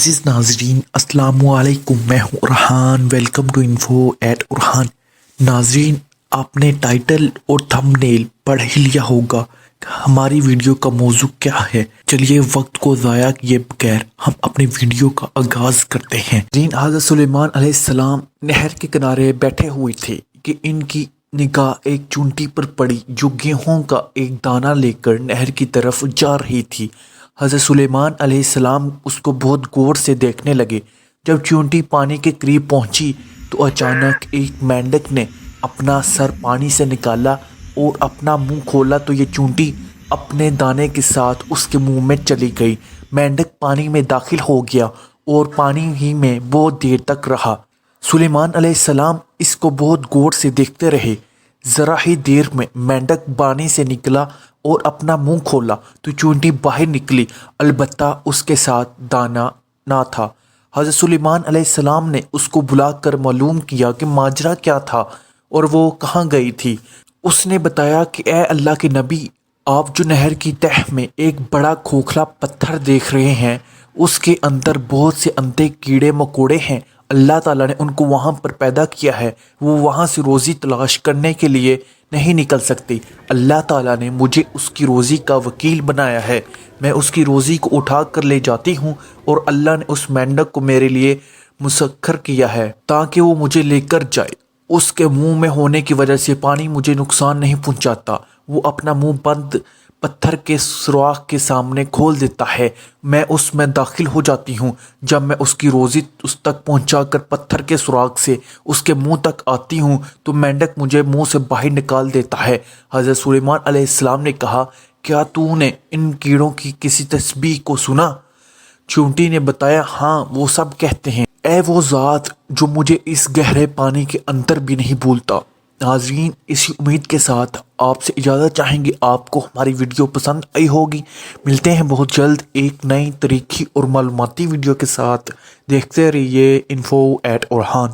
معزز ناظرین السلام علیکم، میں ہوں Arhan. Welcome to info at Arhan. ناظرین، آپ نے ٹائٹل اور تھمبنیل پڑھ ہی لیا ہوگا کہ ہماری ویڈیو کا موضوع کیا ہے۔ چلیے وقت کو ضائع کیے بغیر ہم اپنی ویڈیو کا آغاز کرتے ہیں۔ حضرت سلیمان علیہ السلام نہر کے کنارے بیٹھے ہوئے تھے کہ ان کی نگاہ ایک چونٹی پر پڑی جو گیہوں کا ایک دانہ لے کر نہر کی طرف جا رہی تھی۔ حضرت سلیمان علیہ السلام اس کو بہت غور سے دیکھنے لگے۔ جب چونٹی پانی کے قریب پہنچی تو اچانک ایک مینڈک نے اپنا سر پانی سے نکالا اور اپنا منہ کھولا تو یہ چونٹی اپنے دانے کے ساتھ اس کے منہ میں چلی گئی۔ مینڈک پانی میں داخل ہو گیا اور پانی ہی میں بہت دیر تک رہا۔ سلیمان علیہ السلام اس کو بہت غور سے دیکھتے رہے۔ ذرا ہی دیر میں مینڈک پانی سے نکلا اور اپنا منہ کھولا تو چونٹی باہر نکلی، البتہ اس کے ساتھ دانہ نہ تھا۔ حضرت سلیمان علیہ السلام نے اس کو بلا کر معلوم کیا کہ ماجرا کیا تھا اور وہ کہاں گئی تھی۔ اس نے بتایا کہ اے اللہ کے نبی، آپ جو نہر کی تہہ میں ایک بڑا کھوکھلا پتھر دیکھ رہے ہیں، اس کے اندر بہت سے اندھے کیڑے مکوڑے ہیں۔ اللہ تعالیٰ نے ان کو وہاں پر پیدا کیا ہے، وہ وہاں سے روزی تلاش کرنے کے لیے نہیں نکل سکتی۔ اللہ تعالیٰ نے مجھے اس کی روزی کا وکیل بنایا ہے، میں اس کی روزی کو اٹھا کر لے جاتی ہوں اور اللہ نے اس مینڈک کو میرے لیے مسخر کیا ہے تاکہ وہ مجھے لے کر جائے۔ اس کے منہ میں ہونے کی وجہ سے پانی مجھے نقصان نہیں پہنچاتا، وہ اپنا منہ بند پتھر کے سوراخ کے سامنے کھول دیتا ہے، میں اس میں داخل ہو جاتی ہوں۔ جب میں اس کی روزی اس تک پہنچا کر پتھر کے سوراخ سے اس کے منہ تک آتی ہوں تو مینڈک مجھے منہ سے باہر نکال دیتا ہے۔ حضرت سلیمان علیہ السلام نے کہا، کیا تو نے ان کیڑوں کی کسی تسبیح کو سنا؟ چونٹی نے بتایا، ہاں، وہ سب کہتے ہیں، اے وہ ذات جو مجھے اس گہرے پانی کے اندر بھی نہیں بھولتا۔ ناظرین، اسی امید کے ساتھ آپ سے اجازت چاہیں گے۔ آپ کو ہماری ویڈیو پسند آئی ہوگی۔ ملتے ہیں بہت جلد ایک نئی تاریخی اور معلوماتی ویڈیو کے ساتھ۔ دیکھتے رہیے انفو ایٹ ارحان۔